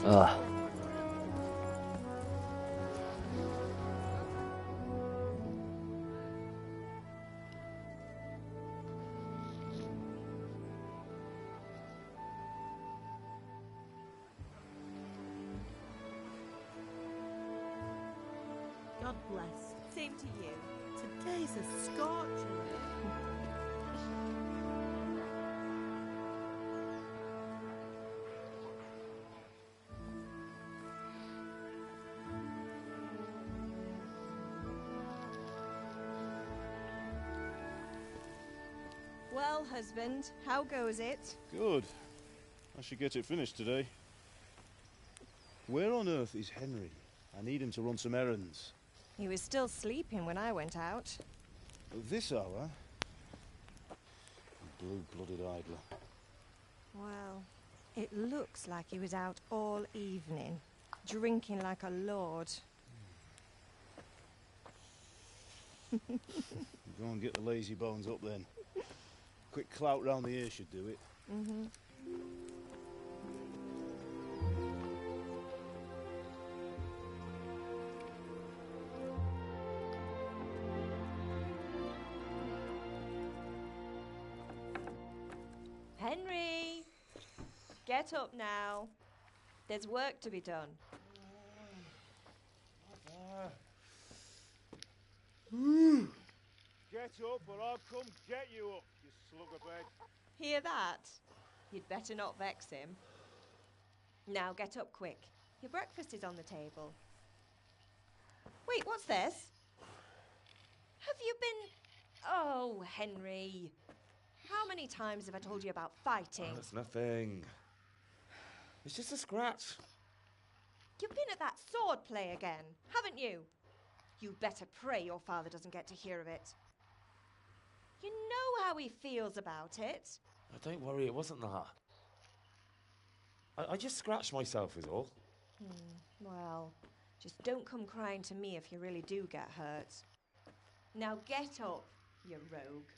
Ugh. God bless. Same to you. Today's a scorcher. Well, husband, how goes it? Good. I should get it finished today. Where on earth is Henry? I need him to run some errands. He was still sleeping when I went out. At this hour? Blue-blooded idler. Well, it looks like he was out all evening, drinking like a lord. Go and get the lazy bones up then. Quick clout round the ear should do it. Mm-hmm. Henry! Get up now. There's work to be done. Get up or I'll come get you up, you slug of bed. Hear that? You'd better not vex him. Now get up quick. Your breakfast is on the table. Wait, what's this? Have you been... Oh, Henry. How many times have I told you about fighting? Oh, it's nothing. It's just a scratch. You've been at that sword play again, haven't you? You'd better pray your father doesn't get to hear of it. You know how he feels about it. Oh, don't worry, it wasn't that. I just scratched myself is all. Well, just don't come crying to me if you really do get hurt. Now get up, you rogue.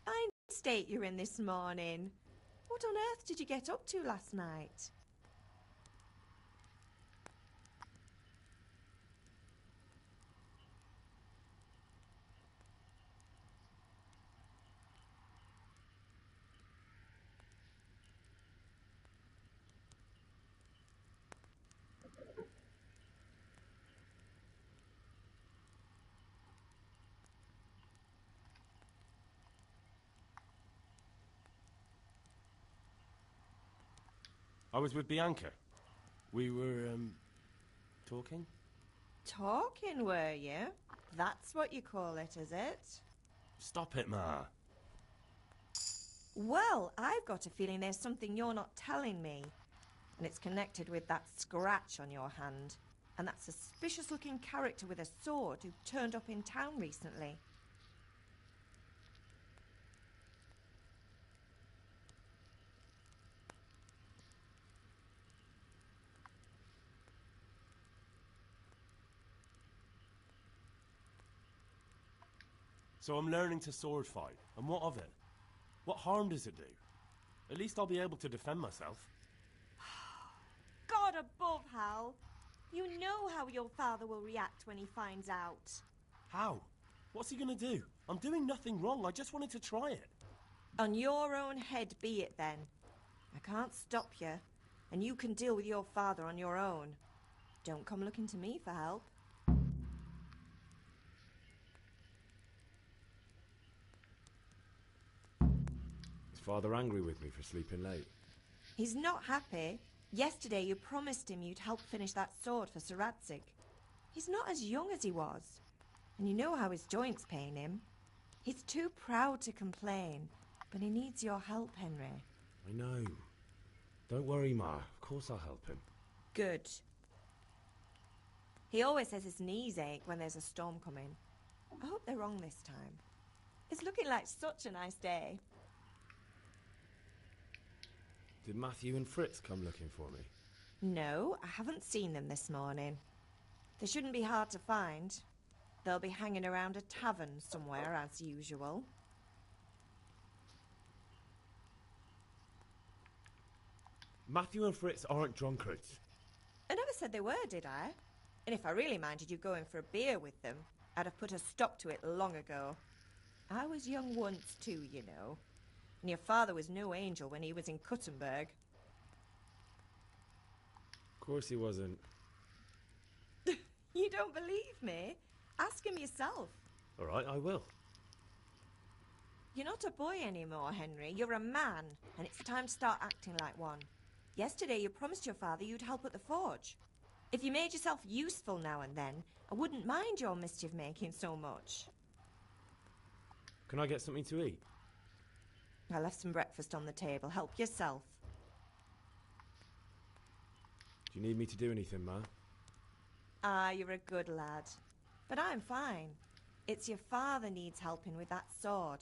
Fine state you're in this morning. What on earth did you get up to last night? I was with Bianca. We were, talking? Talking, were you? That's what you call it, is it? Stop it, Ma. Well, I've got a feeling there's something you're not telling me. And it's connected with that scratch on your hand. And that suspicious-looking character with a sword who turned up in town recently. So I'm learning to sword fight. And what of it? What harm does it do? At least I'll be able to defend myself. God above, Hal. You know how your father will react when he finds out. How? What's he gonna do? I'm doing nothing wrong. I just wanted to try it. On your own head be it then. I can't stop you, and you can deal with your father on your own. Don't come looking to me for help. Is Father angry with me for sleeping late? He's not happy. Yesterday you promised him you'd help finish that sword for Sir Radzig. He's not as young as he was, and you know how his joints pain him. He's too proud to complain, but he needs your help, Henry. I know. Don't worry, Ma. Of course I'll help him. Good. He always says his knees ache when there's a storm coming. I hope they're wrong this time. It's looking like such a nice day. Did Matthew and Fritz come looking for me? No, I haven't seen them this morning. They shouldn't be hard to find. They'll be hanging around a tavern somewhere, as usual. Matthew and Fritz aren't drunkards. I never said they were, did I? And if I really minded you going for a beer with them, I'd have put a stop to it long ago. I was young once too, you know. And your father was no angel when he was in Cuttenberg. Of course he wasn't. You don't believe me? Ask him yourself. All right, I will. You're not a boy anymore, Henry. You're a man, and it's time to start acting like one. Yesterday you promised your father you'd help at the forge. If you made yourself useful now and then, I wouldn't mind your mischief-making so much. Can I get something to eat? I left some breakfast on the table. Help yourself. Do you need me to do anything, Ma? Ah, you're a good lad. But I'm fine. It's your father needs helping with that sword.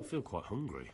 feel quite hungry.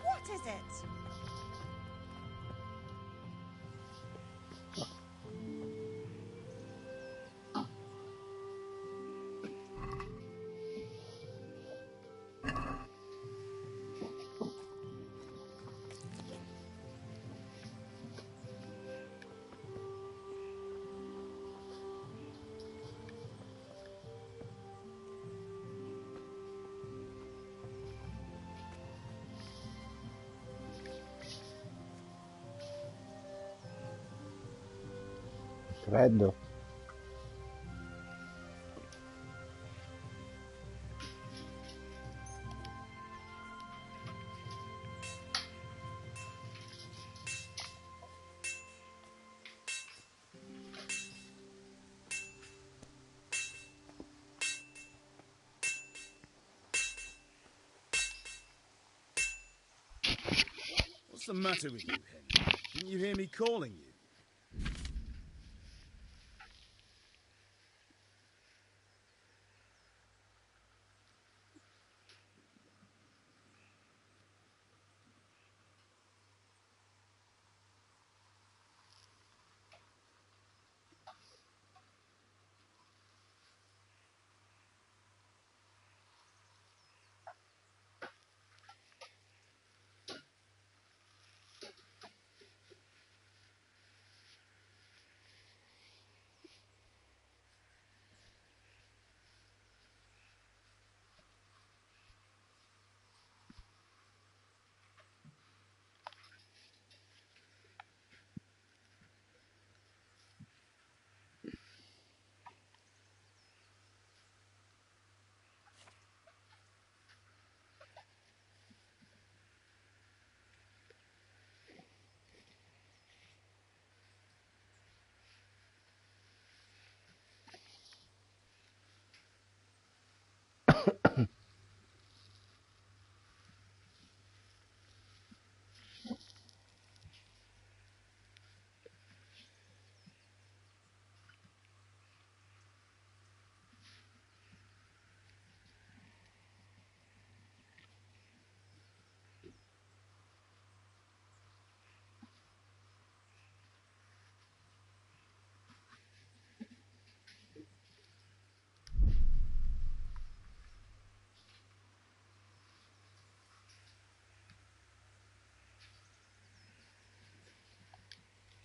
What is it? Freddo. What's the matter with you, Henry? Didn't you hear me calling you?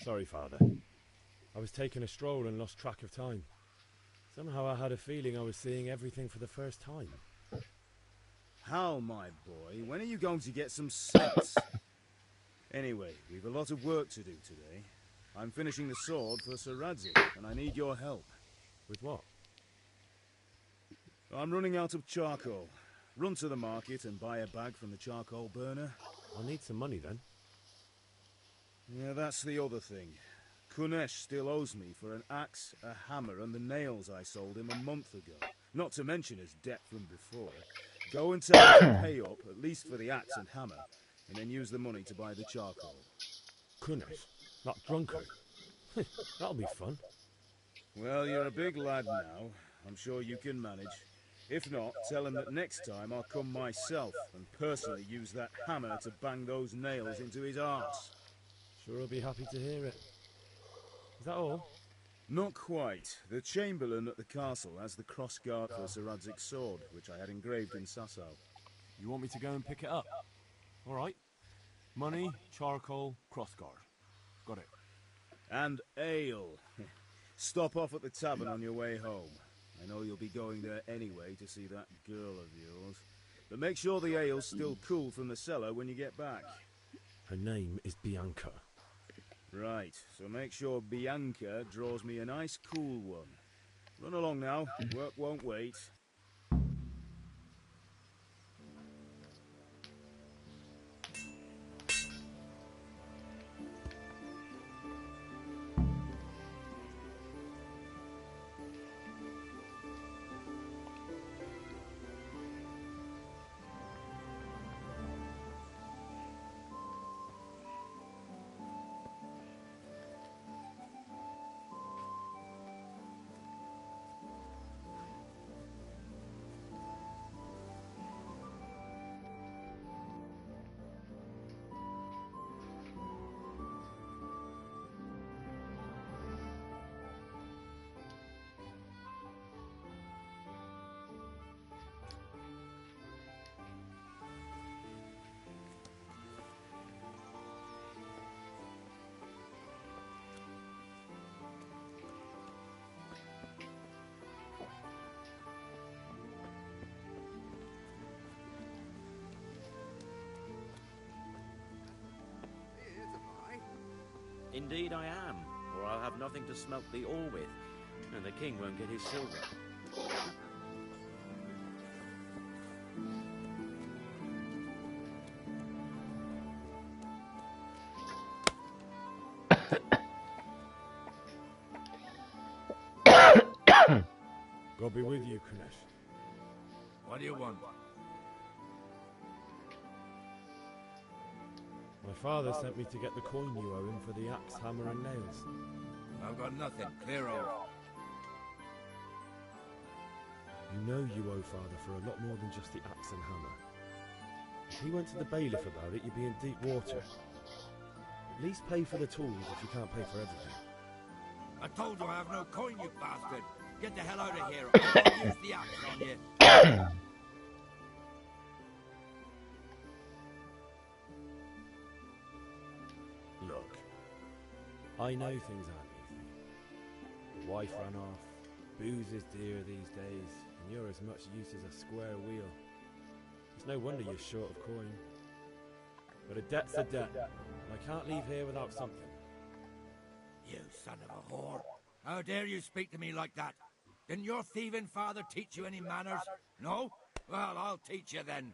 Sorry, Father. I was taking a stroll and lost track of time. Somehow I had a feeling I was seeing everything for the first time. How, my boy? When are you going to get some sense? Anyway, we've a lot of work to do today. I'm finishing the sword for Sir Radzig, and I need your help. With what? I'm running out of charcoal. Run to the market and buy a bag from the charcoal burner. I'll need some money then. Yeah, that's the other thing. Kunesh still owes me for an axe, a hammer, and the nails I sold him a month ago. Not to mention his debt from before. Go and tell him to pay up, at least for the axe and hammer, and then use the money to buy the charcoal. Kunesh? That drunkard? That'll be fun. Well, you're a big lad now. I'm sure you can manage. If not, tell him that next time I'll come myself and personally use that hammer to bang those nails into his arse. Sure he'll be happy to hear it. Is that all? Not quite. The Chamberlain at the castle has the crossguard for Sir Radzig's sword, which I had engraved in Sasau. You want me to go and pick it up? All right. Money, charcoal, crossguard. Got it. And ale. Stop off at the tavern on your way home. I know you'll be going there anyway to see that girl of yours. But make sure the ale's still cool from the cellar when you get back. Her name is Bianca. Right, so make sure Bianca draws me a nice cool one. Run along now, work won't wait. Indeed I am, or I'll have nothing to smelt the ore with, and the king won't get his silver. God be with you, Kunesh. What do you want? My father sent me to get the coin you owe him for the axe, hammer and nails. I've got nothing. Clear off. You know you owe father for a lot more than just the axe and hammer. If he went to the bailiff about it, you'd be in deep water. At least pay for the tools if you can't pay for everything. I told you I have no coin, you bastard. Get the hell out of here. I'll use the axe on you. Look, I know things aren't easy. The wife ran off, booze is dear these days, and you're as much use as a square wheel. It's no wonder you're short of coin. But a debt's a debt, and I can't leave here without something. You son of a whore. How dare you speak to me like that? Didn't your thieving father teach you any manners? No? Well, I'll teach you then.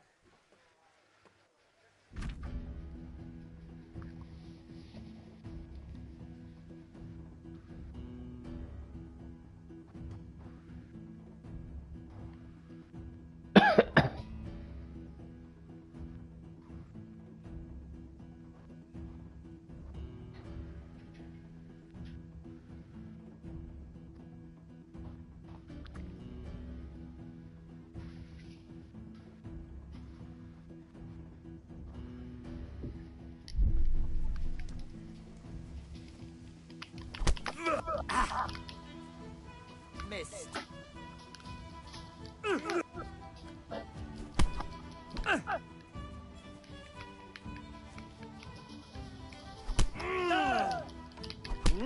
Missed.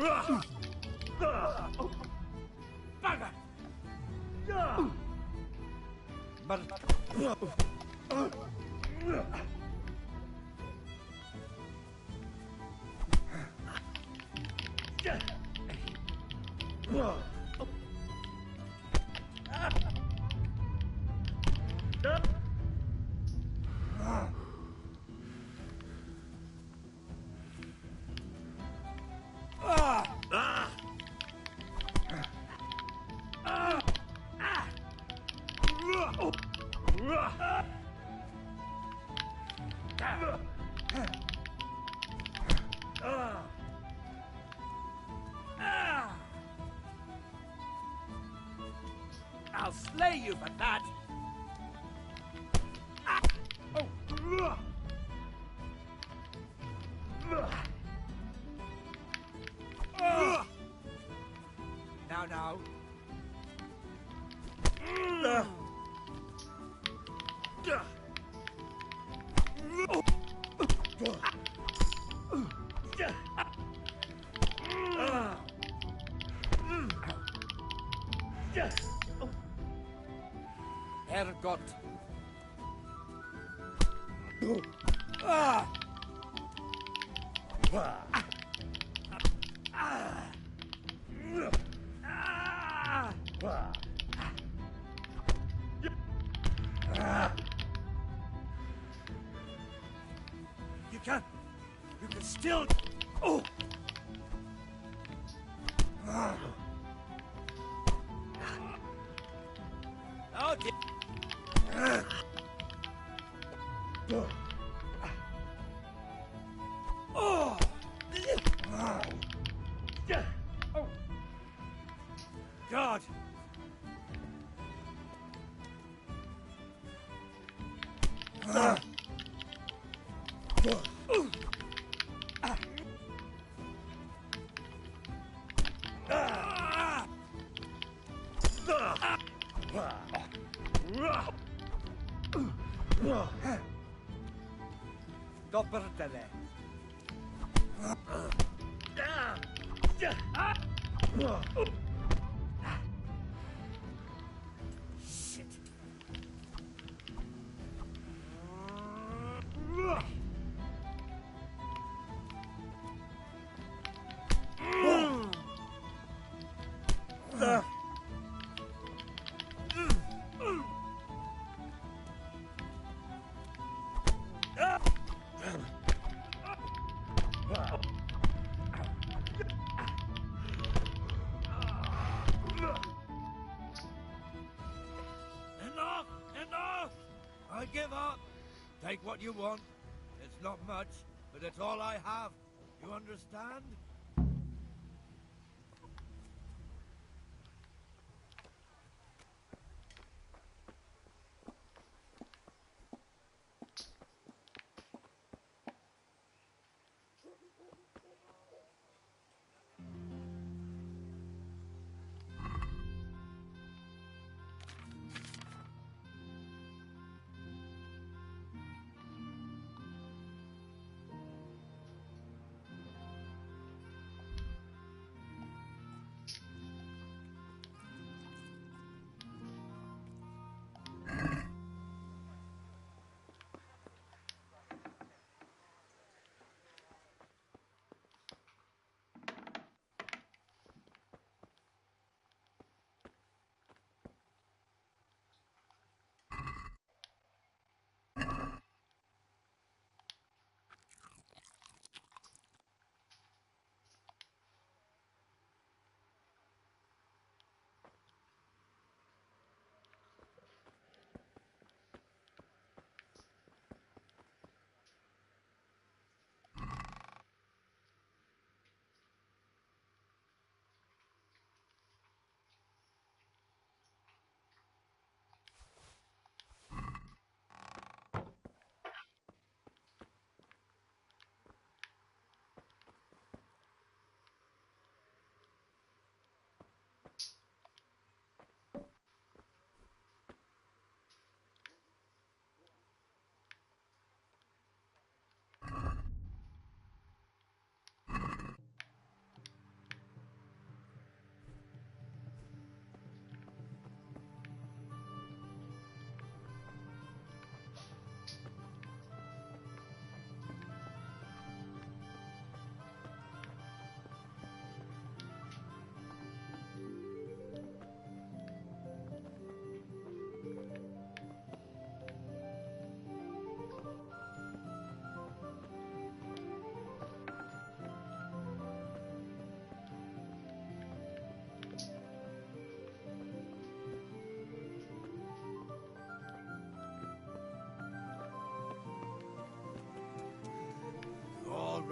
Bugger! But... I'll slay you for that! Now. Herrgott! You can still... Oh! Oh, dear. Oh! God! Doppeltele. Shit. Enough! I give up. Take what you want. It's not much, but it's all I have. You understand?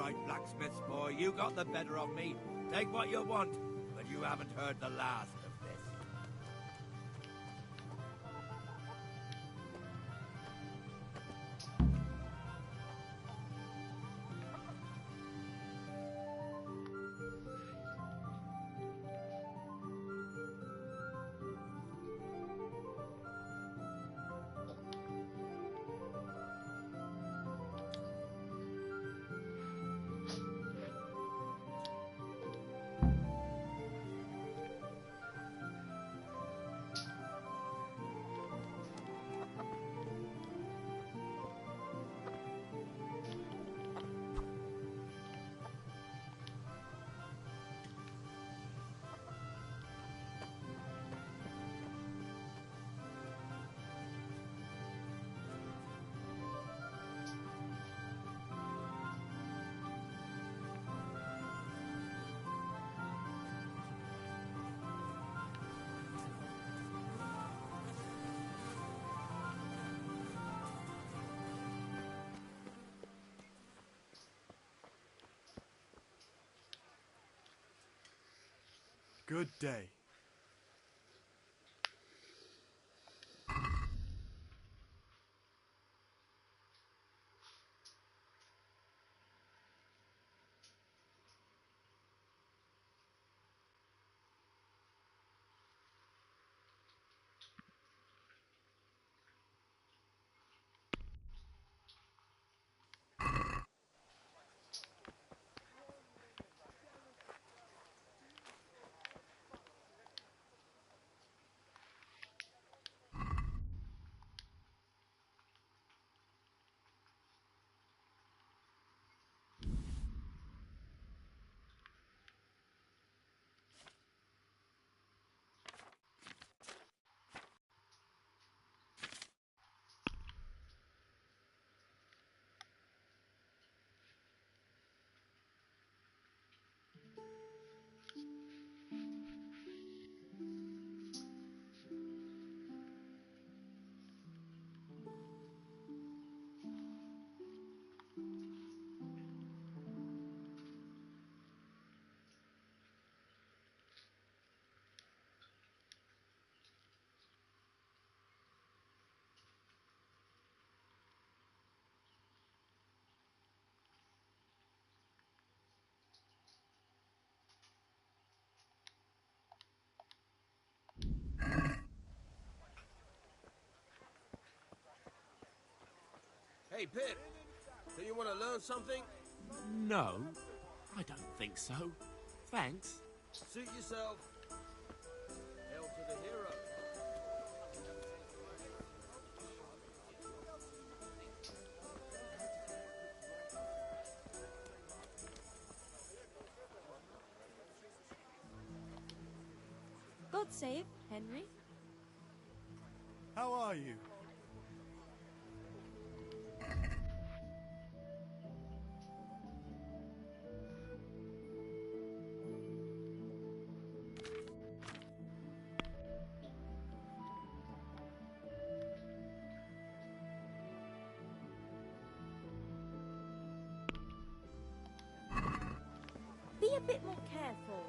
right, blacksmith's boy. You got the better of me. Take what you want, but you haven't heard the last of this. Good day. Hey, Pip, do you want to learn something? No, I don't think so. Thanks. Suit yourself. Hail to the hero. God save Henry. How are you? Be a bit more careful.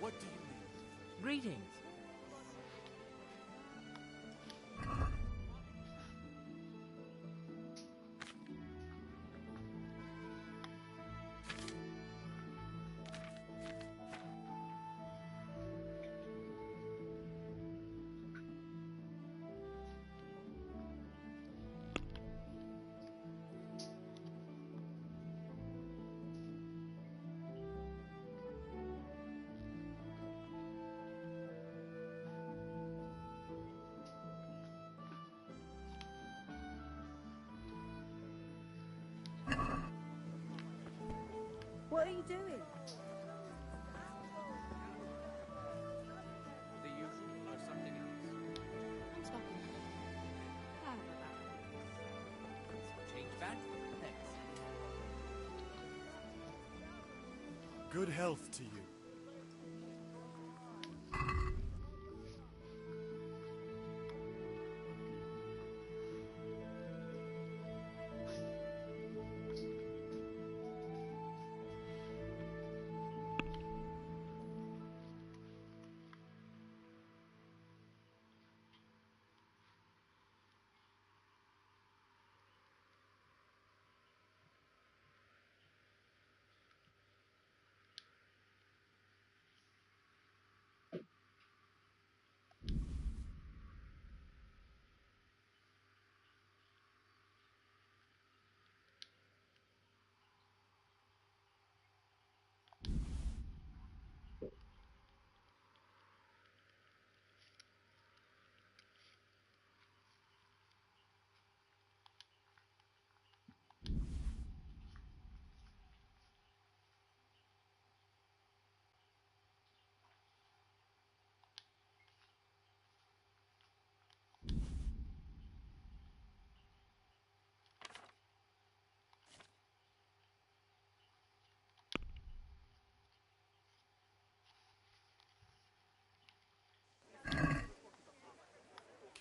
What do you mean? Greetings. What are you doing? The usual or something else? Stopping. How about Change back? Thanks. Good health to you.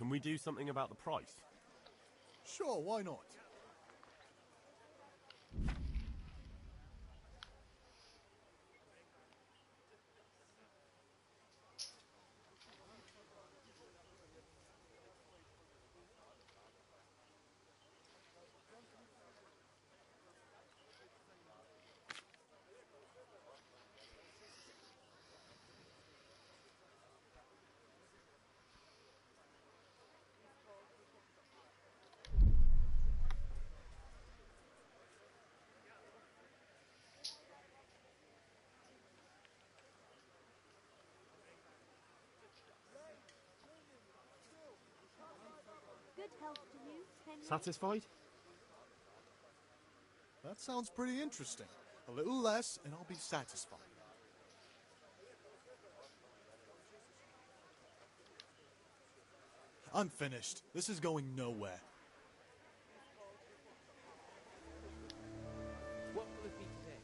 Can we do something about the price? Sure, why not? Good health to you, Henry. Satisfied? That sounds pretty interesting. A little less, and I'll be satisfied. I'm finished. This is going nowhere. What will it be today?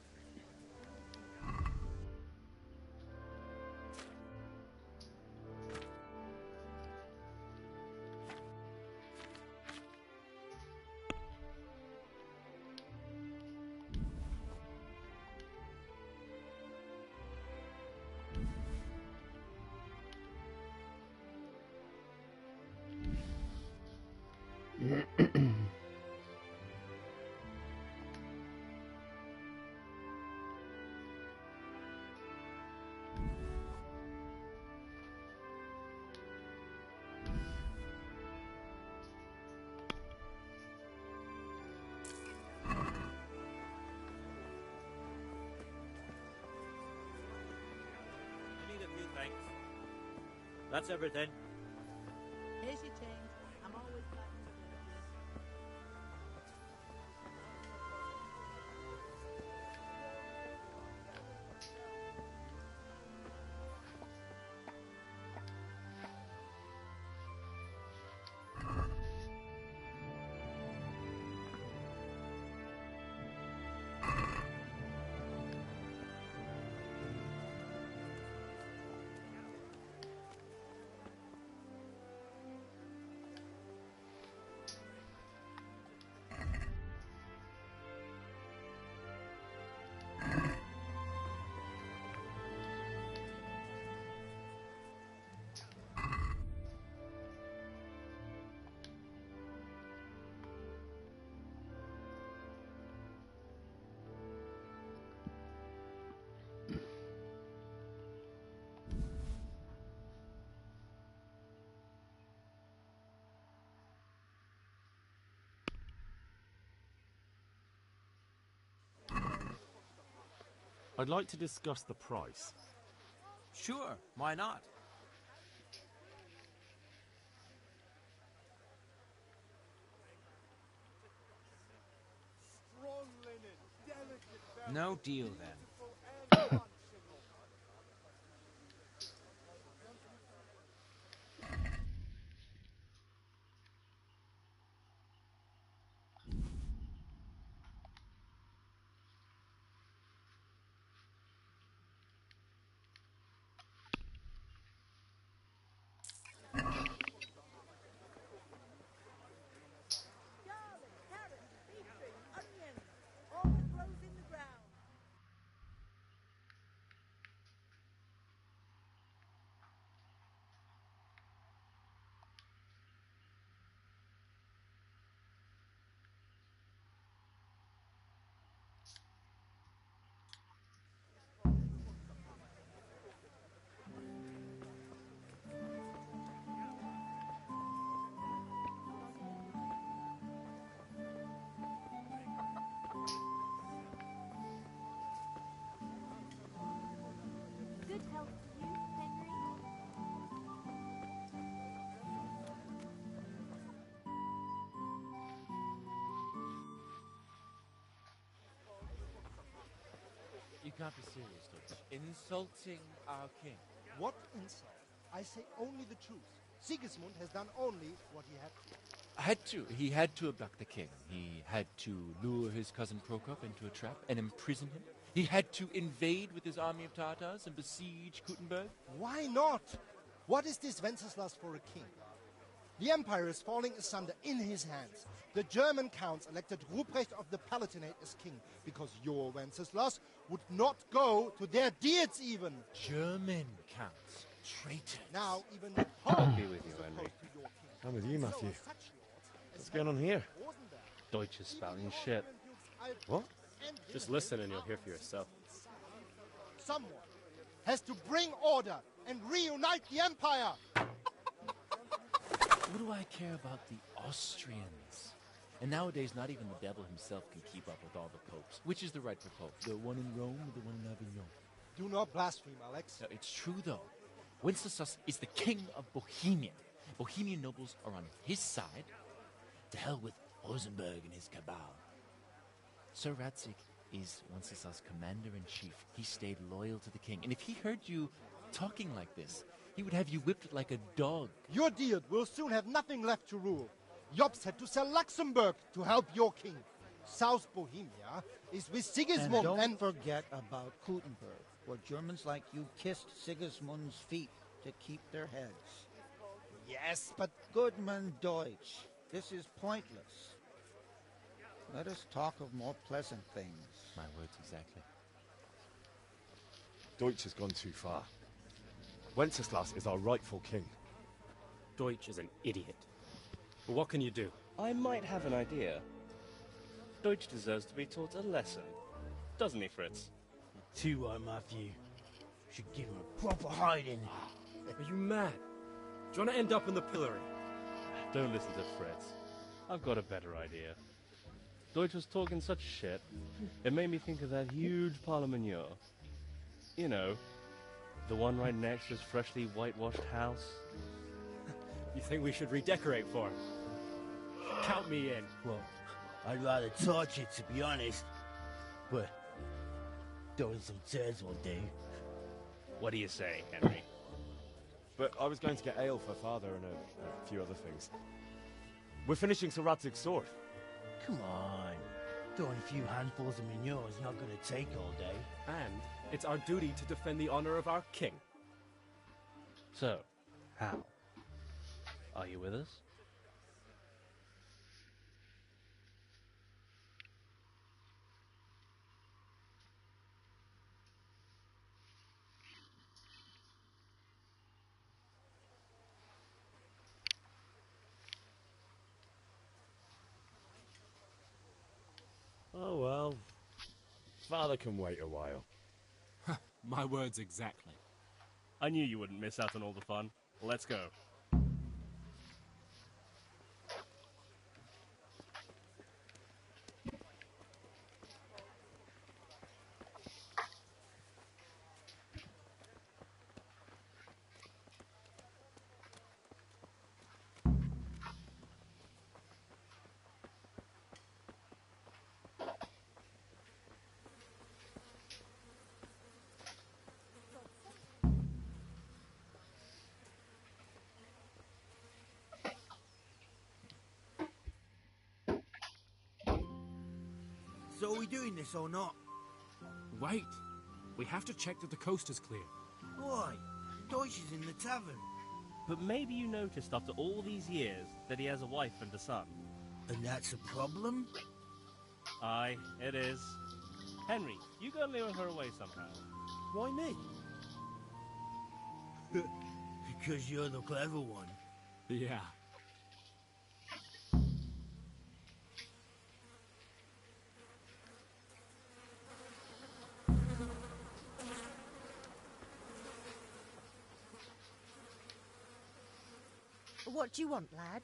I need a few thanks. That's everything. Here's your change. I'm always glad to serve you. I'd like to discuss the price. Sure, why not? Strong linen, delicate No deal then. Garlic, carrots, beetroot, onions, all that grows in the ground. Good health to you, Henry. You can't be serious, Dutch. Insulting our king. What insult? I say only the truth. Sigismund has done only what he had to. He had to abduct the king. He had to lure his cousin Prokop into a trap and imprison him. He had to invade with his army of Tartars and besiege Kuttenberg. Why not? What is this Wenceslas for a king? The empire is falling asunder in his hands. The German counts elected Ruprecht of the Palatinate as king because your Wenceslas would not go to their deeds even. German counts. Traitors. Now even the I'll Pope be with is you, Henry. opposed to your king. I'm with you, So Matthew. are such lords as What's going on here? Rosenberg, Deutsch is spouting shit. What? Just listen and you'll hear for yourself. Someone has to bring order and reunite the empire. What do I care about the Austrians? And nowadays, not even the devil himself can keep up with all the popes. Which is the rightful pope? The one in Rome or the one in Avignon? Do not blaspheme, Alex. No, it's true, though. Wenceslas is the king of Bohemia. Bohemian nobles are on his side. To hell with Rosenberg and his cabal. Sir Radzig is Wenceslas' commander-in-chief. He stayed loyal to the king. And if he heard you talking like this, he would have you whipped like a dog. Your deed will soon have nothing left to rule. Jobst had to sell Luxembourg to help your king. South Bohemia is with Sigismund And don't forget about Kuttenberg, where Germans like you kissed Sigismund's feet to keep their heads. Yes, but Goodman Deutsch, this is pointless. Let us talk of more pleasant things. My words exactly. Deutsch has gone too far. Wenceslas is our rightful king. Deutsch is an idiot. But what can you do? I might have an idea. Deutsch deserves to be taught a lesson. Doesn't he, Fritz? Too right, Matthew. Should give him a proper hiding. Are you mad? Do you want to end up in the pillory? Don't listen to Fritz. I've got a better idea. Deutsch was talking such shit, it made me think of that huge Parlement. You know, the one right next to his freshly whitewashed house. You think we should redecorate for him? Count me in. Well, I'd rather torch it, to be honest. But throwing some tears will do. What do you say, Henry? But I was going to get ale for father and a few other things. We're finishing Sir Radzig's sword. Come on. Throwing a few handfuls of manure is not going to take all day. And it's our duty to defend the honor of our king. So, how? Are you with us? Oh well. Father can wait a while. My words exactly. I knew you wouldn't miss out on all the fun. Let's go. So are we doing this or not? Wait. We have to check that the coast is clear. Why? Deutsch is in the tavern. But maybe you noticed after all these years that he has a wife and a son. And that's a problem? Aye, it is. Henry, you go and lure her away somehow. Why me? Because you're the clever one. Yeah. What do you want, lad?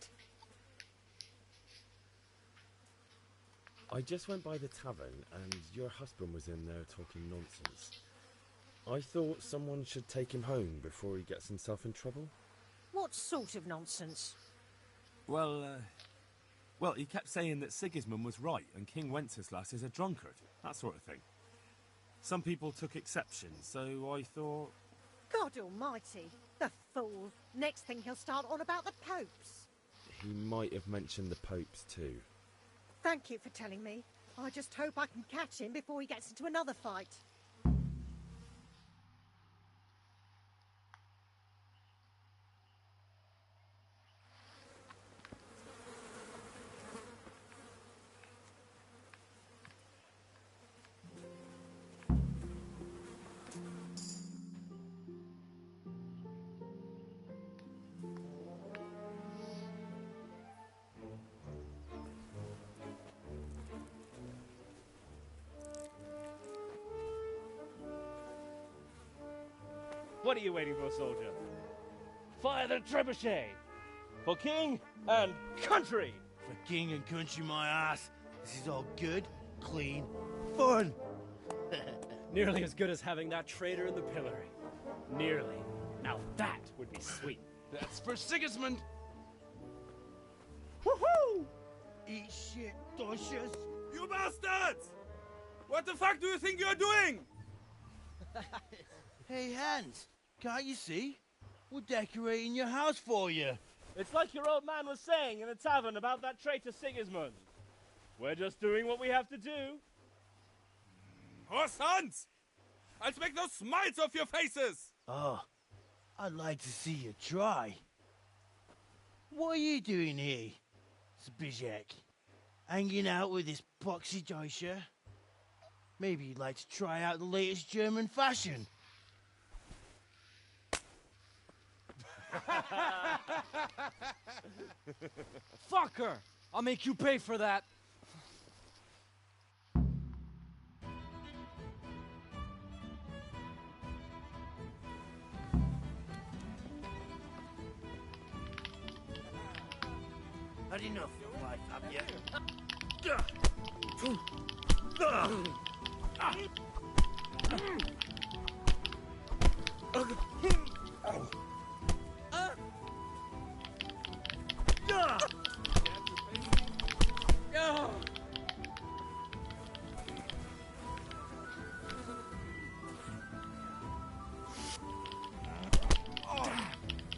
I just went by the tavern and your husband was in there talking nonsense. I thought someone should take him home before he gets himself in trouble. What sort of nonsense? Well, he kept saying that Sigismund was right and King Wenceslas is a drunkard, that sort of thing. Some people took exception, so I thought... God almighty, the fool. Next thing he'll start on about the popes. He might have mentioned the popes too. Thank you for telling me. I just hope I can catch him before he gets into another fight. What are you waiting for, soldier? Fire the trebuchet! For king and country! For king and country, my ass. This is all good, clean, fun. Nearly as good as having that traitor in the pillory. Nearly. Now that would be sweet. That's for Sigismund. Woohoo! Eat shit, Docious. You bastards! What the fuck do you think you're doing? Hey, Hans, can't you see? We're decorating your house for you. It's like your old man was saying in the tavern about that traitor Sigismund. We're just doing what we have to do. Oh, sons! I'll make those smiles off your faces! Oh, I'd like to see you try. What are you doing here, Zbigniew? Hanging out with this poxy Deutscher? Maybe you'd like to try out the latest German fashion. Fuck her! I'll make you pay for that. Had enough of life, have you?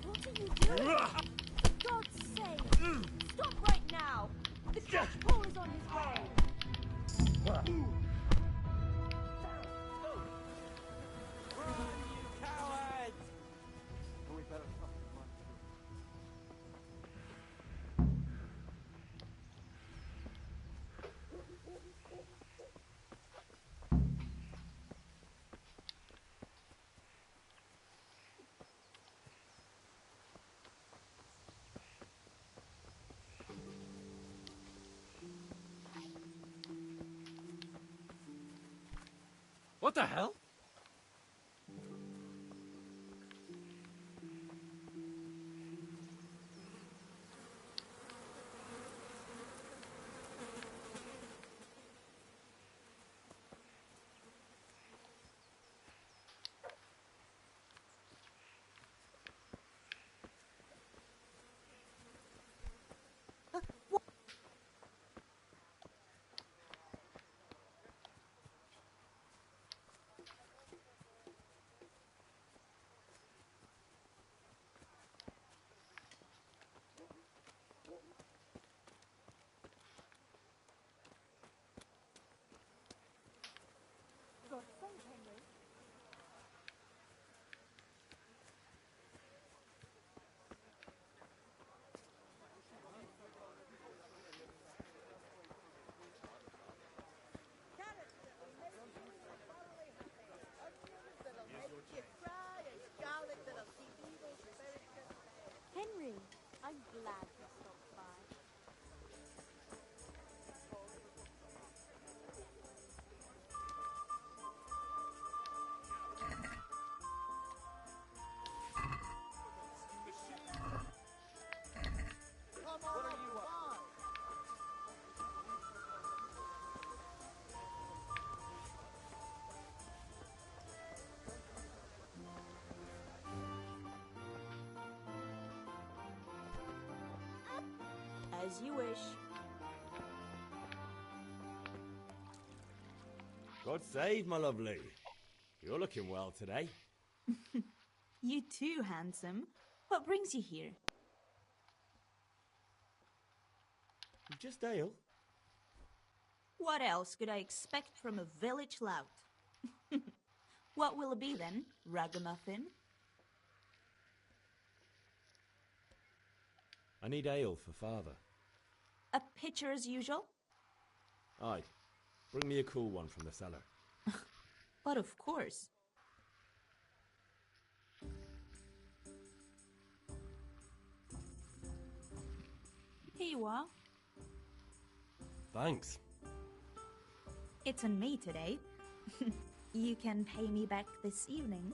What are you doing? For God's sake! Stop right now! The catchpole is on his way! What the hell? God's sake, Henry. Carrots that'll make you thoroughly happy. Onions that'll make you cry, and garlic that'll keep evil spirits at bay. Henry, I'm glad you stopped by. Come on up, fine. As you wish. God save, my lovely. You're looking well today. You too, handsome. What brings you here? Just ale. What else could I expect from a village lout? What will it be then, ragamuffin? I need ale for father. A pitcher as usual? Aye. Bring me a cool one from the cellar. But of course. Here you are. Thanks. It's on me today. You can pay me back this evening.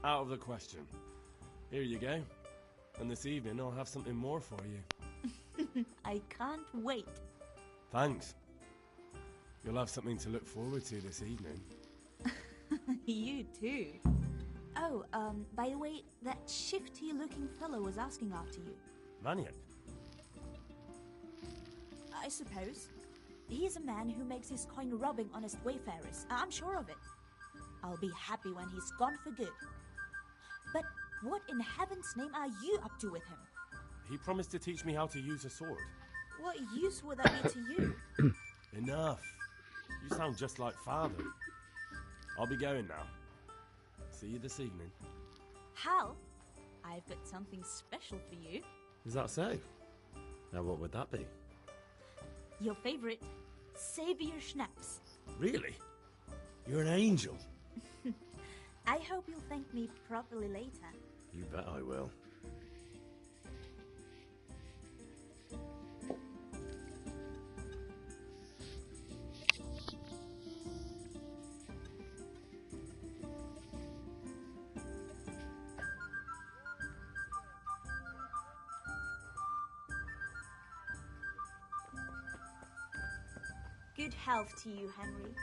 Out of the question. Here you go. And this evening I'll have something more for you. I can't wait. Thanks. You'll have something to look forward to this evening. You too. Oh, by the way, that shifty-looking fellow was asking after you. Maniac? I suppose. He's a man who makes his coin robbing honest wayfarers. I'm sure of it. I'll be happy when he's gone for good. But what in heaven's name are you up to with him? He promised to teach me how to use a sword. What use would that be to you? Enough. You sound just like Father. I'll be going now. See you this evening. Hal, I've got something special for you. Is that so? Now what would that be? Your favorite Savior Schnapps. Really? You're an angel. I hope you'll thank me properly later. You bet I will. Good health to you, Henry.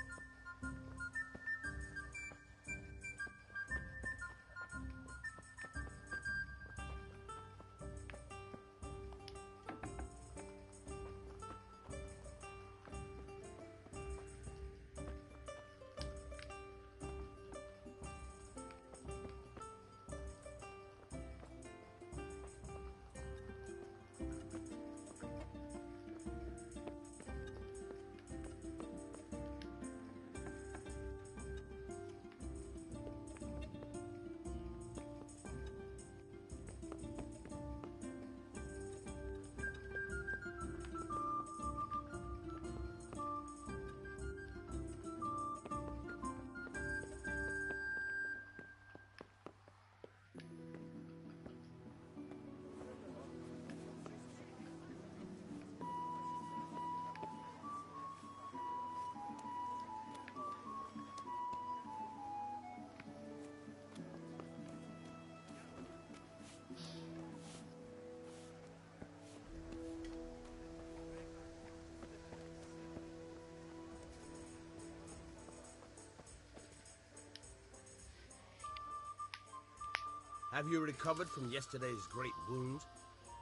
Have you recovered from yesterday's great wound?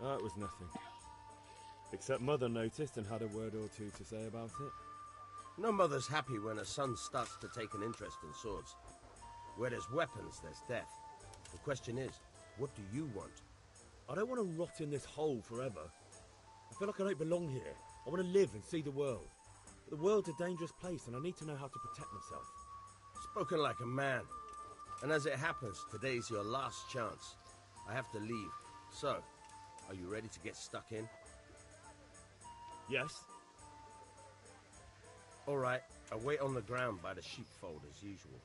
That was nothing. Except Mother noticed and had a word or two to say about it. No mother's happy when a son starts to take an interest in swords. Where there's weapons, there's death. The question is, what do you want? I don't want to rot in this hole forever. I feel like I don't belong here. I want to live and see the world. But the world's a dangerous place and I need to know how to protect myself. Spoken like a man. And as it happens, today's your last chance. I have to leave. So, are you ready to get stuck in? Yes. All right, I'll wait on the ground by the sheepfold as usual.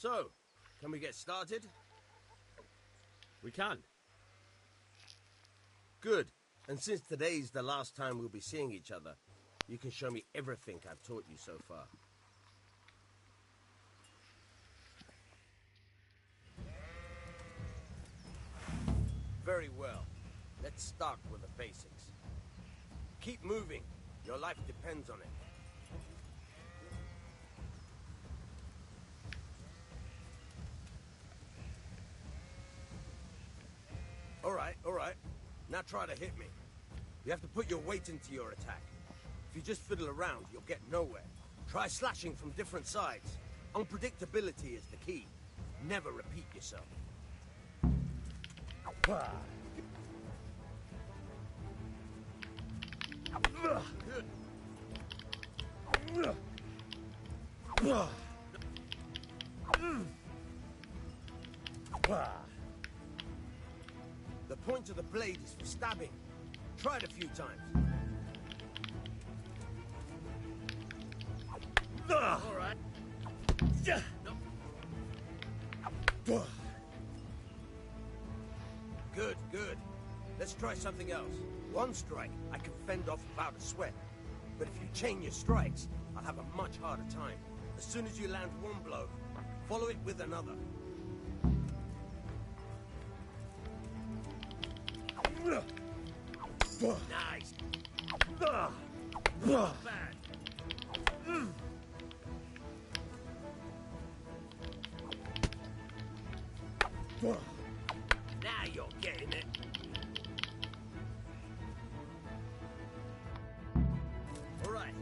So, can we get started? We can. Good. And since today's the last time we'll be seeing each other, you can show me everything I've taught you so far. Very well. Let's start with the basics. Keep moving. Your life depends on it. All right. Now try to hit me. You have to put your weight into your attack. If you just fiddle around, you'll get nowhere. Try slashing from different sides. Unpredictability is the key. Never repeat yourself. Good. The point of the blade is for stabbing. Try it a few times. All right. Good. Let's try something else. One strike, I can fend off without a sweat. But if you chain your strikes, I'll have a much harder time. As soon as you land one blow, follow it with another. Nice. Not bad. Now you're getting it. All right,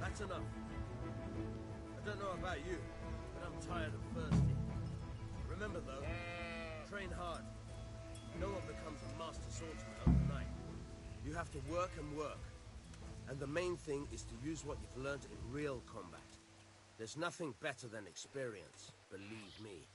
that's enough. I don't know about you, but I'm tired and thirsty. Remember though, train hard. No one becomes a master swordsman overnight. You have to work and work. And the main thing is to use what you've learned in real combat. There's nothing better than experience, believe me.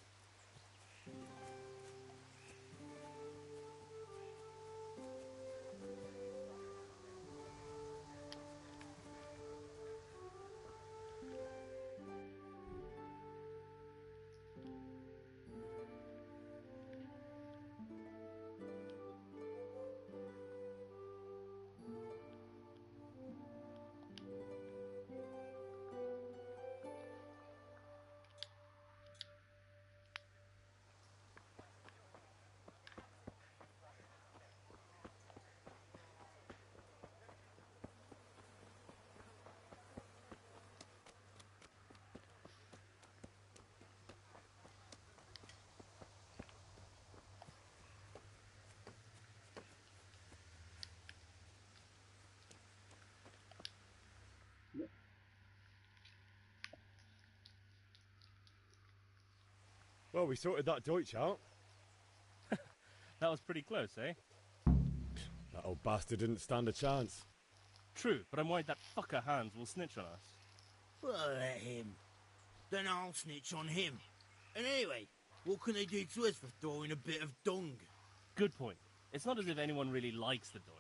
Well, we sorted that Deutsch out. That was pretty close, eh? That old bastard didn't stand a chance. True, but I'm worried that fucker Hans will snitch on us. Well, let him. Then I'll snitch on him. And anyway, what can they do to us for throwing a bit of dung? Good point. It's not as if anyone really likes the Deutsch.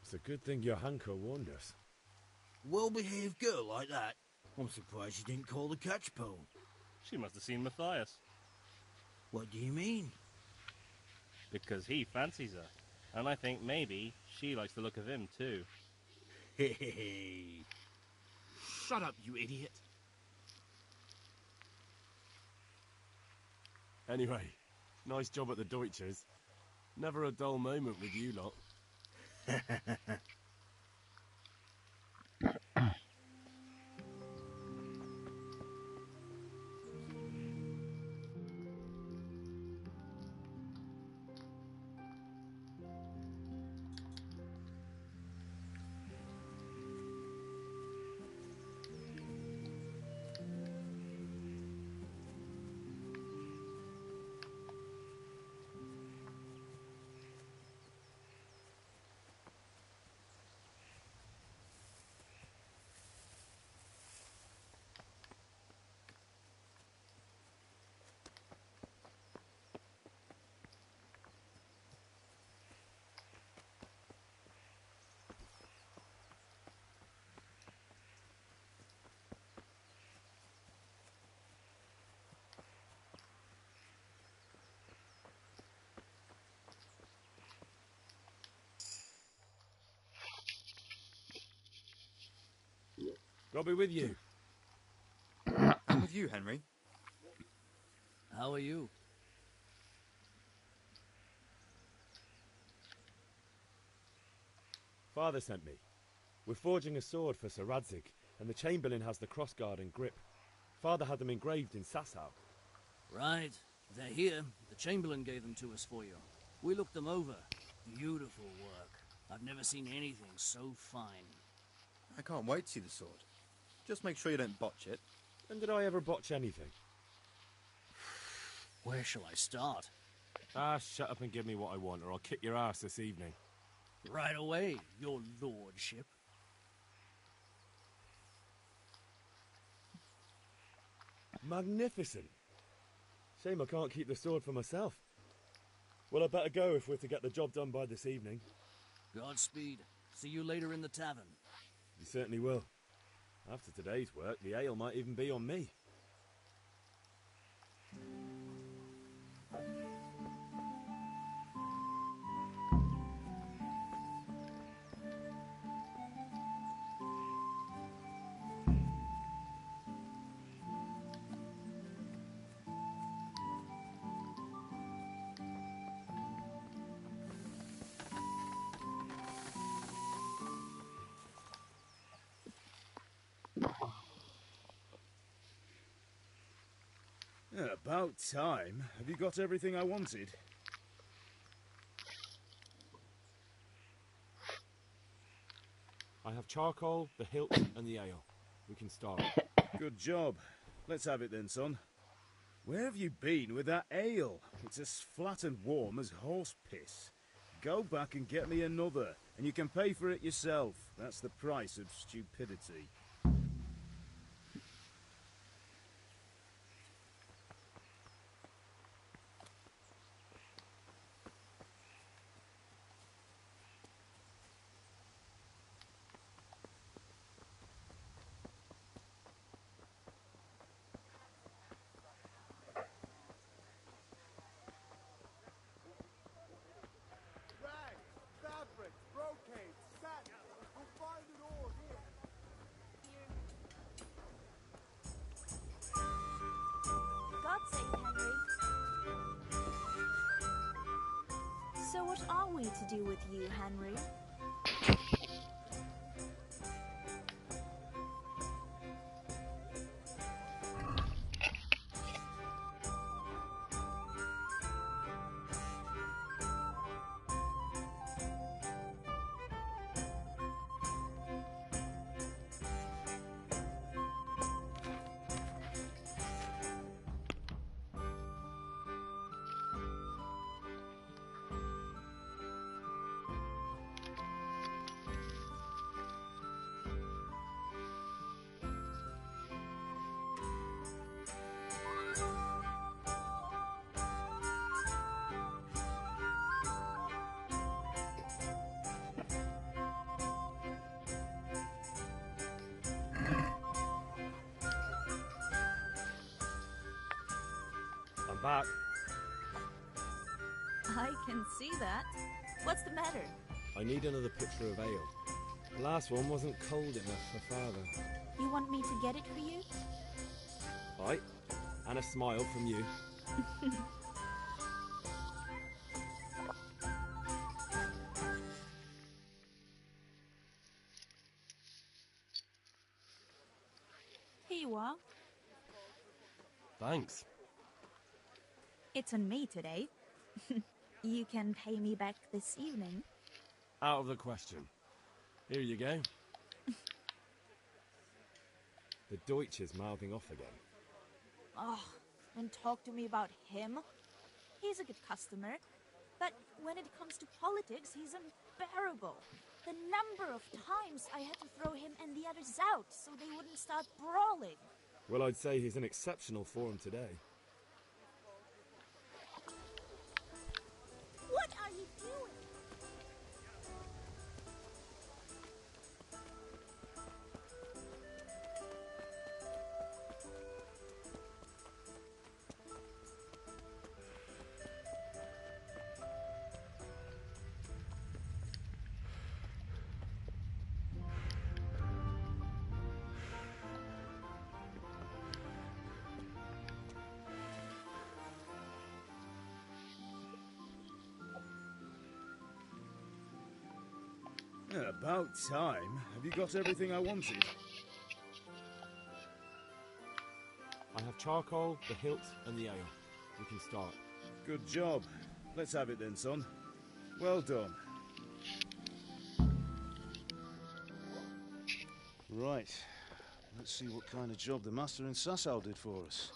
It's a good thing your Hanko warned us. Well-behaved girl like that. I'm surprised she didn't call the catch pole. She must have seen Matthias. What do you mean? Because he fancies her. And I think maybe she likes the look of him too. Hey. Shut up, you idiot. Anyway, nice job at the Deutsches. Never a dull moment with you lot. God be with you. I'm with you, Henry. How are you? Father sent me. We're forging a sword for Sir Radzig, and the Chamberlain has the crossguard and grip. Father had them engraved in Sasau. Right. They're here. The Chamberlain gave them to us for you. We looked them over. Beautiful work. I've never seen anything so fine. I can't wait to see the sword. Just make sure you don't botch it. When did I ever botch anything? Where shall I start? Ah, shut up and give me what I want, or I'll kick your ass this evening. Right away, your lordship. Magnificent. Shame I can't keep the sword for myself. Well, I better go if we're to get the job done by this evening. Godspeed. See you later in the tavern. You certainly will. After today's work, the ale might even be on me. About time. Have you got everything I wanted? I have charcoal, the hilt, and the ale. We can start. Good job. Let's have it then, son. Where have you been with that ale? It's as flat and warm as horse piss. Go back and get me another, and you can pay for it yourself. That's the price of stupidity. Fabric, brocade, satin. You'll find it all here. God save Henry. So what are we to do with you, Henry? I'm back. I can see that. What's the matter? I need another pitcher of ale. The last one wasn't cold enough for Father. You want me to get it for you? Aye, and a smile from you. Here you are. Thanks. It's on me today. You can pay me back this evening. Out of the question. Here you go. The Deutsch is mouthing off again. Oh, don't talk to me about him. He's a good customer, but when it comes to politics, he's unbearable. The number of times I had to throw him and the others out so they wouldn't start brawling. Well, I'd say he's in exceptional form today. What are you doing? About time. Have you got everything I wanted? I have charcoal, the hilt, and the ale. We can start. Good job. Let's have it then, son. Well done. Right. Let's see what kind of job the master in Sasau did for us.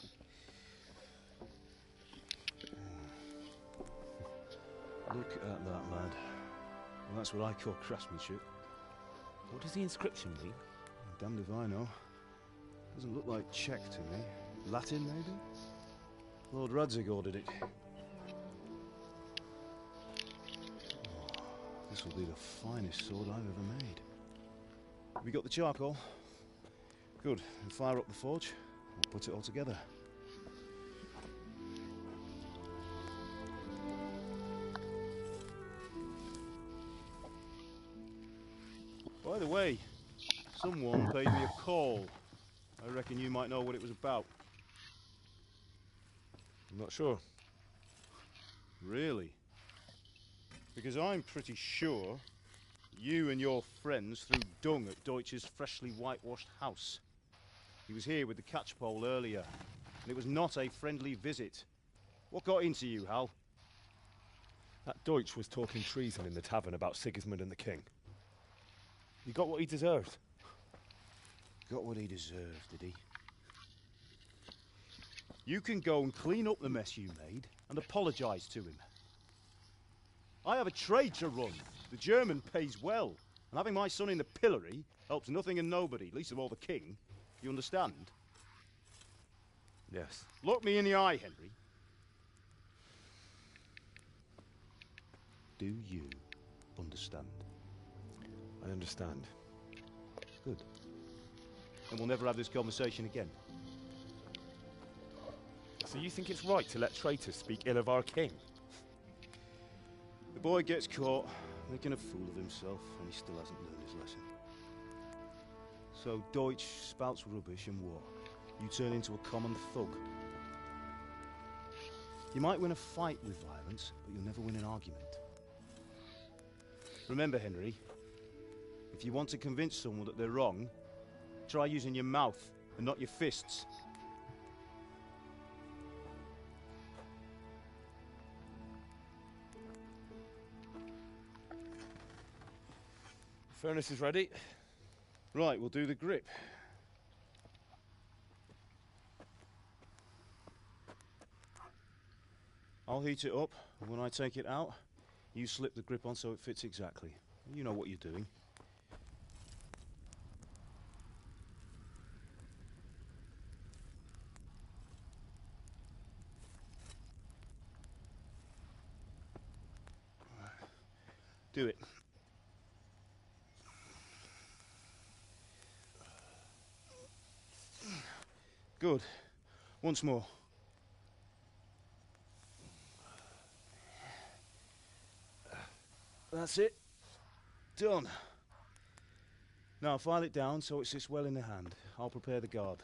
Look at that, lad. Well, that's what I call craftsmanship. What does the inscription mean? Damned if I know. Doesn't look like Czech to me. Latin, maybe? Lord Radzig ordered it. Oh, this will be the finest sword I've ever made. Have you got the charcoal? Good. We'll fire up the forge. We'll put it all together. By the way, someone paid me a call. I reckon you might know what it was about. I'm not sure. Really? Because I'm pretty sure you and your friends threw dung at Deutsch's freshly whitewashed house. He was here with the catchpole earlier, and it was not a friendly visit. What got into you, Hal? That Deutsch was talking treason in the tavern about Sigismund and the king. He got what he deserved. Got what he deserved, did he? You can go and clean up the mess you made and apologise to him. I have a trade to run. The German pays well, and having my son in the pillory helps nothing and nobody, least of all the king. You understand? Yes. Look me in the eye, Henry. Do you understand? I understand. Good. And we'll never have this conversation again. So you think it's right to let traitors speak ill of our king? The boy gets caught making a fool of himself, and he still hasn't learned his lesson. So Deutsch spouts rubbish, and what? You turn into a common thug. You might win a fight with violence, but you'll never win an argument. Remember, Henry, if you want to convince someone that they're wrong, try using your mouth and not your fists. Furnace is ready. Right, we'll do the grip. I'll heat it up, and when I take it out, you slip the grip on so it fits exactly. You know what you're doing. Do it. Good. Once more. That's it. Done. Now file it down so it sits well in the hand. I'll prepare the guard.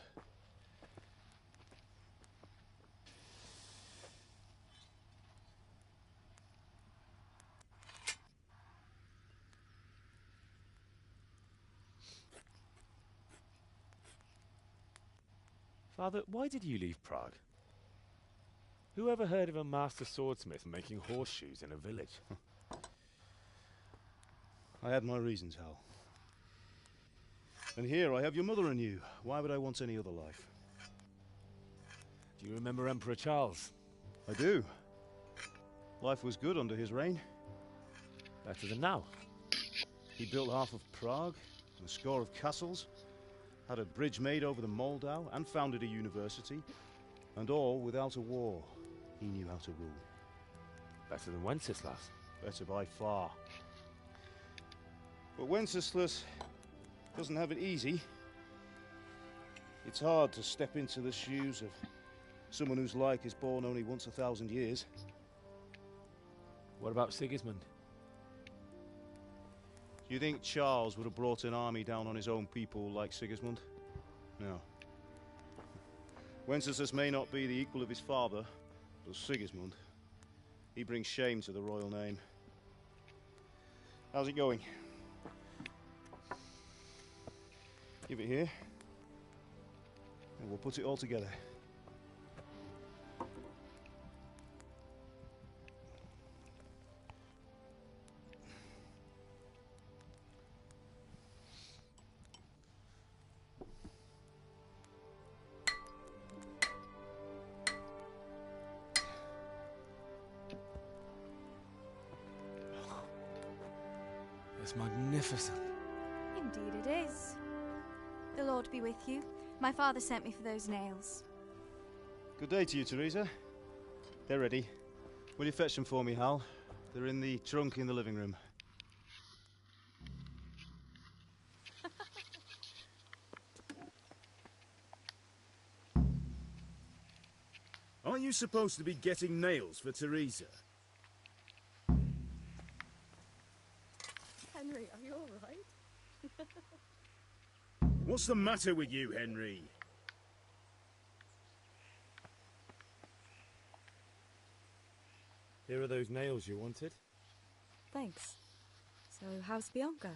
Father, why did you leave Prague? Who ever heard of a master swordsmith making horseshoes in a village? I had my reasons, Hal. And here I have your mother and you. Why would I want any other life? Do you remember Emperor Charles? I do. Life was good under his reign. Better than now. He built half of Prague, and a score of castles, had a bridge made over the Moldau, and founded a university, and all without a war. He knew how to rule. Better than Wenceslas. Better by far. But Wenceslas doesn't have it easy. It's hard to step into the shoes of someone whose like is born only once 1,000 years. What about Sigismund? Do you think Charles would have brought an army down on his own people like Sigismund? No. Wenceslas may not be the equal of his father, but Sigismund, he brings shame to the royal name. How's it going? Give it here. And we'll put it all together. It's magnificent. Indeed it is. The Lord be with you. My father sent me for those nails. Good day to you, Teresa. They're ready. Will you fetch them for me, Hal? They're in the trunk in the living room. Aren't you supposed to be getting nails for Teresa? Henry, are you all right? What's the matter with you, Henry? Here are those nails you wanted. Thanks. So, how's Bianca?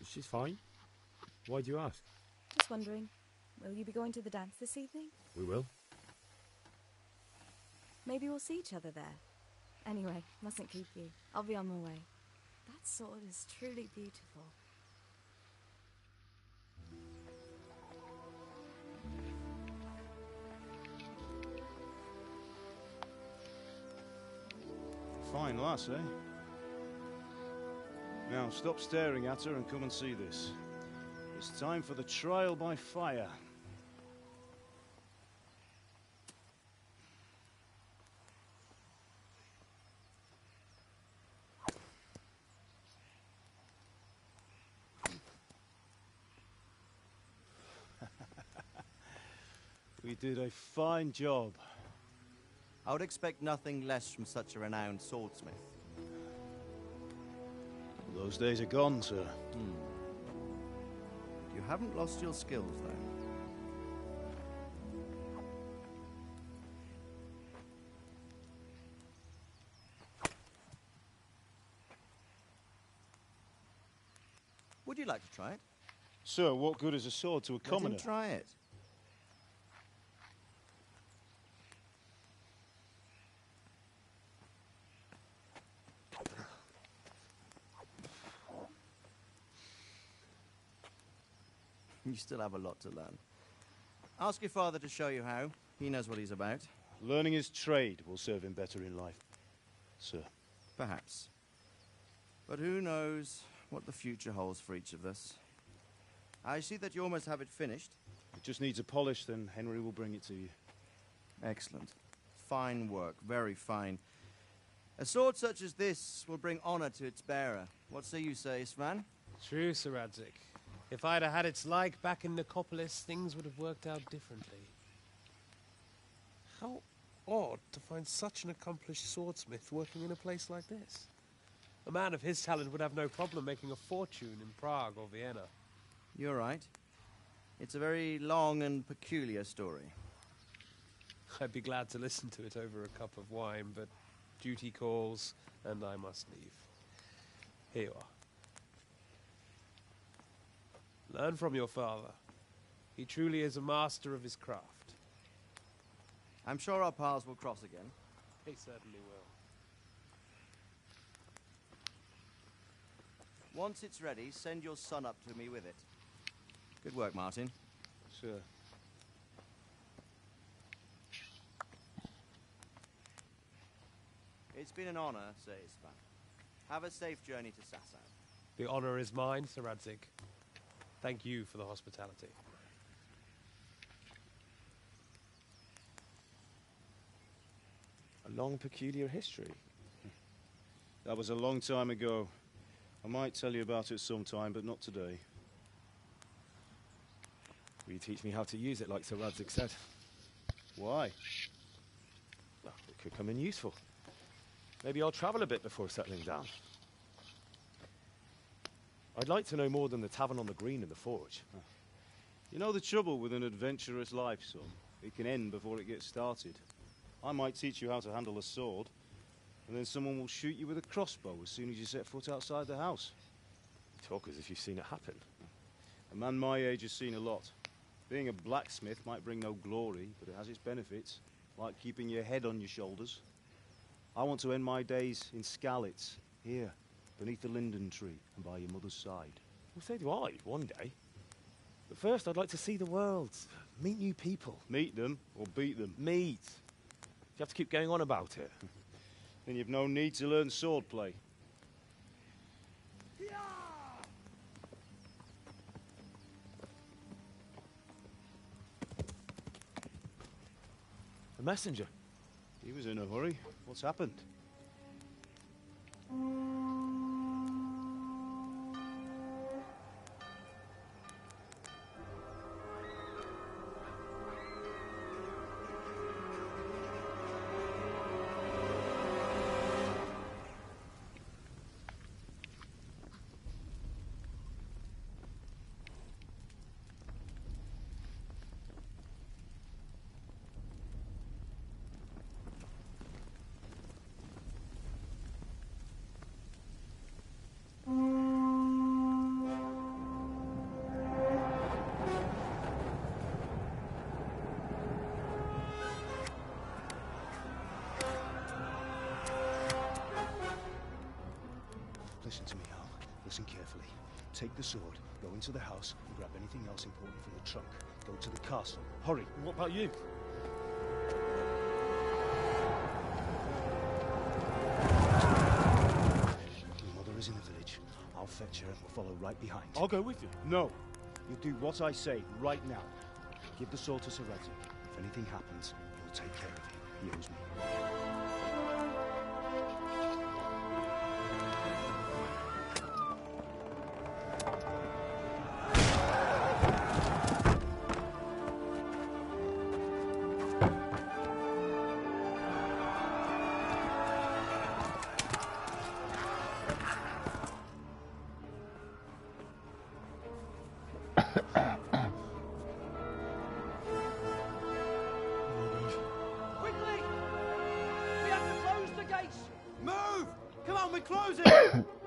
She's fine. Why do you ask? Just wondering, will you be going to the dance this evening? We will. Maybe we'll see each other there. Anyway, mustn't keep you. I'll be on my way. That sword is truly beautiful. Fine lass, eh? Now, stop staring at her and come and see this. It's time for the trial by fire. We did a fine job. I would expect nothing less from such a renowned swordsmith. Those days are gone, sir. You haven't lost your skills, though. Would you like to try it? Sir, what good is a sword to a commoner? Let him try it. You still have a lot to learn. Ask your father to show you how. He knows what he's about. Learning his trade will serve him better in life, sir. Perhaps. But who knows what the future holds for each of us. I see that you almost have it finished. It just needs a polish, then Henry will bring it to you. Excellent. Fine work, very fine. A sword such as this will bring honor to its bearer. What say you, Svan? True, Sir Radzik. If I'd have had its like back in Nicopolis, things would have worked out differently. How odd to find such an accomplished swordsmith working in a place like this. A man of his talent would have no problem making a fortune in Prague or Vienna. You're right. It's a very long and peculiar story. I'd be glad to listen to it over a cup of wine, but duty calls, and I must leave. Here you are. Learn from your father. He truly is a master of his craft. I'm sure our paths will cross again. He certainly will. Once it's ready, send your son up to me with it. Good work, Martin. Sir. It's been an honor, Sir Ispan. Have a safe journey to Sasau. The honor is mine, Sir Radzik. Thank you for the hospitality. A long, peculiar history. That was a long time ago. I might tell you about it sometime, but not today. Will you teach me how to use it, like Sir Radzik said? Why? Well, it could come in useful. Maybe I'll travel a bit before settling down. I'd like to know more than the tavern on the green and the forge. You know the trouble with an adventurous life, son? It can end before it gets started. I might teach you how to handle a sword, and then someone will shoot you with a crossbow as soon as you set foot outside the house. You talk as if you've seen it happen. A man my age has seen a lot. Being a blacksmith might bring no glory, but it has its benefits, like keeping your head on your shoulders. I want to end my days in Skalitz, here, beneath the linden tree and by your mother's side. Well, so do I, one day. But first, I'd like to see the world, meet new people. Meet them or beat them? Meet. You have to keep going on about it. Then you've no need to learn swordplay. A messenger. He was in a hurry. What's happened? Listen to me, Hal. Listen carefully. Take the sword, go into the house, and grab anything else important from the trunk. Go to the castle. Hurry. What about you? Your mother is in the village. I'll fetch her and we'll follow right behind. I'll go with you. No. You'll do what I say right now. Give the sword to Sir Radzik. If anything happens, he'll take care of you. He owes me.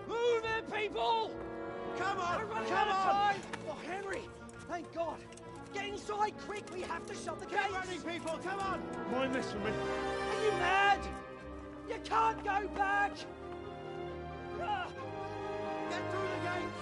Move it, people! Come on! We're running Come out of on! time! Oh, Henry! Thank God! Get inside, quick! We have to shut the gates! Keep running, people! Come on! Mind this for me. Are you mad? You can't go back! Ah. Get through the gates!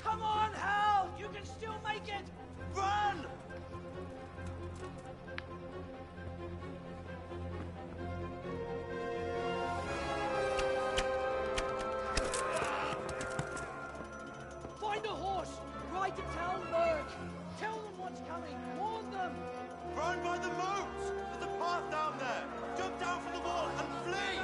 Come on, Hal! You can still make it! Run! Find a horse! Ride to tell Merc! Tell them what's coming! Warn them! Run by the moats! There's a path down there! Jump down from the wall and flee!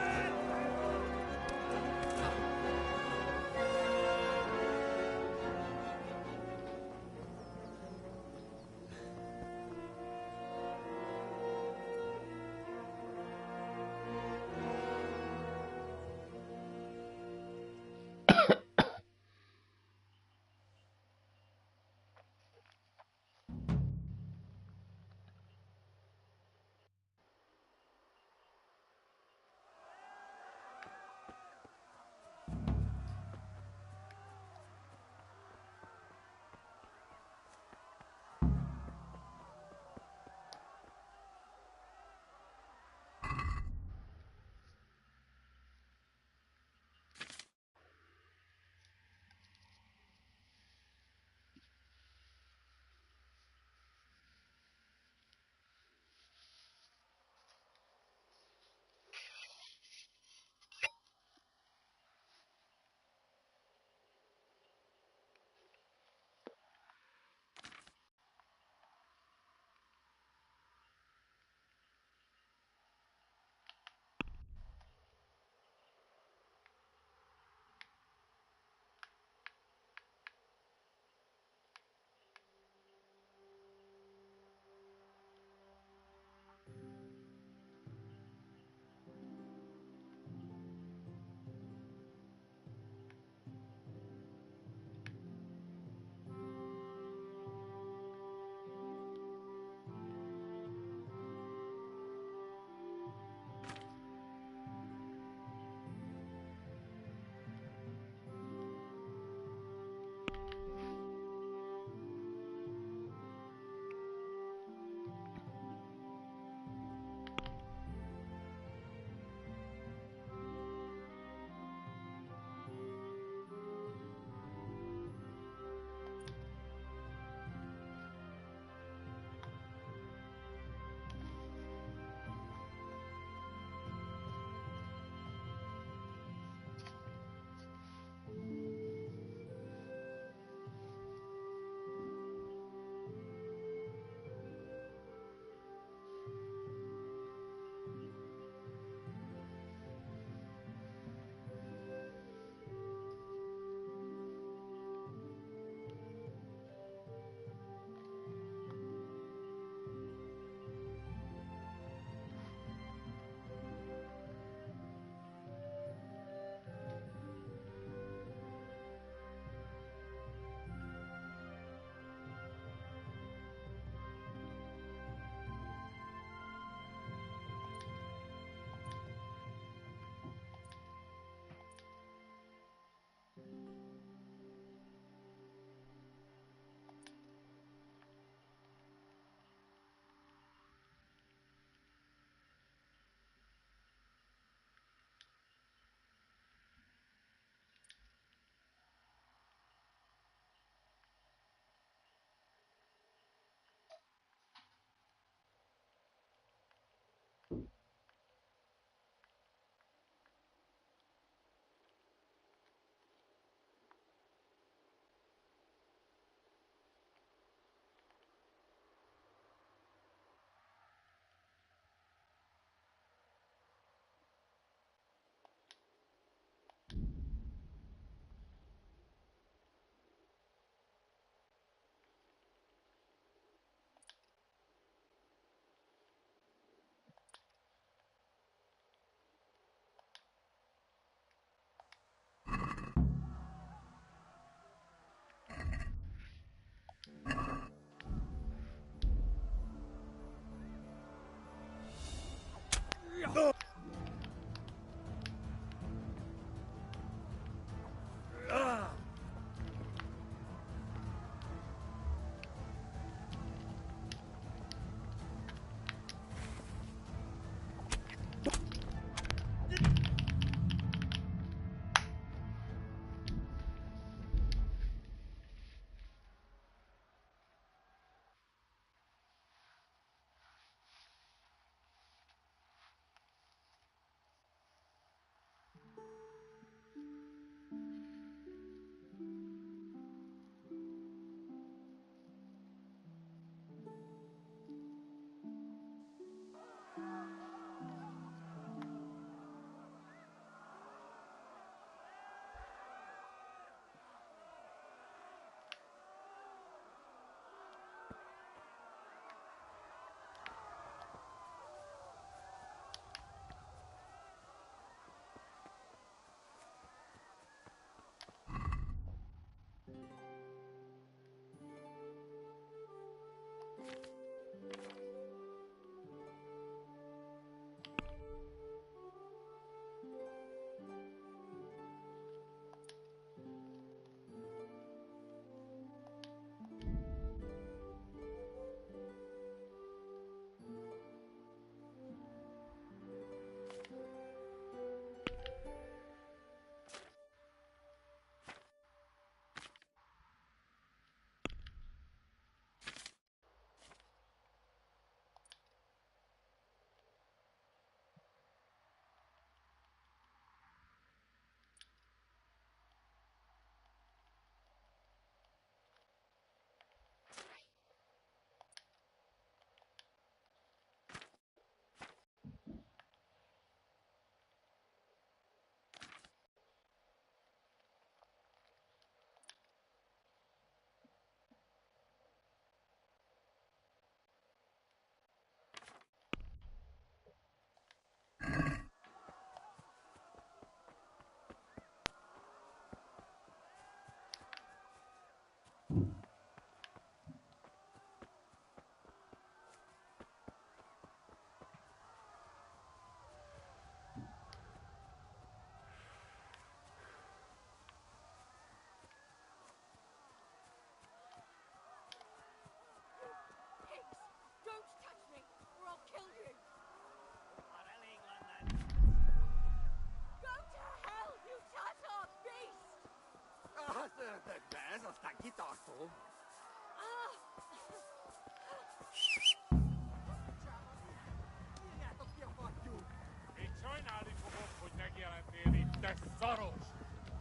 tahtoo.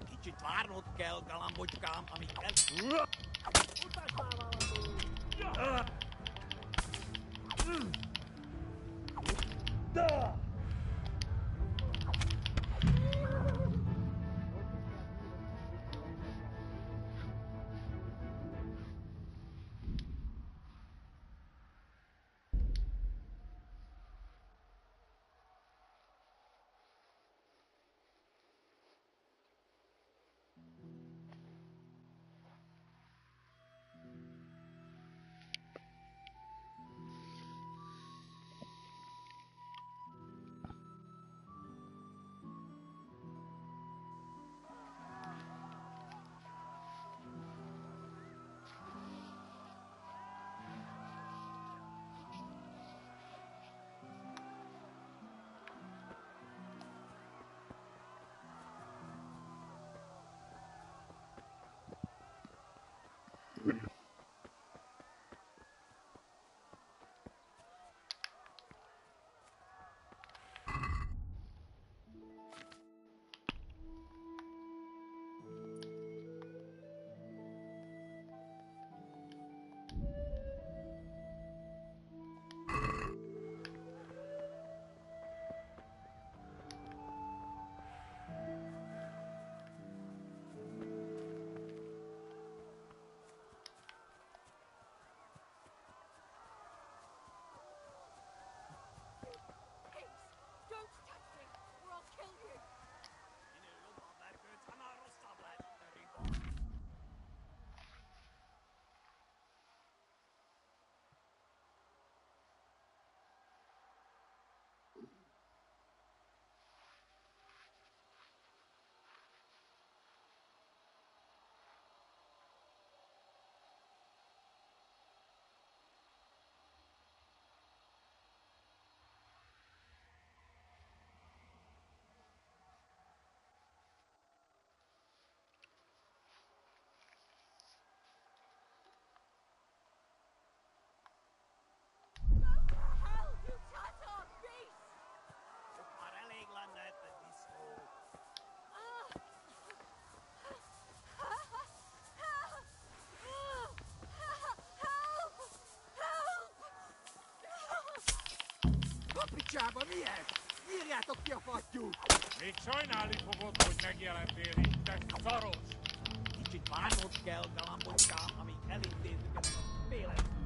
Kicsit várnod kell, galambocskám, amíg el... Utasd már valami! Picsába, mi ez? Írjátok ki a fattyút! Még sajnálni fogod, hogy megjelentél itt, te szaros! Kicsit várnod kell, galambocskám, amíg elintézzük ezt a félet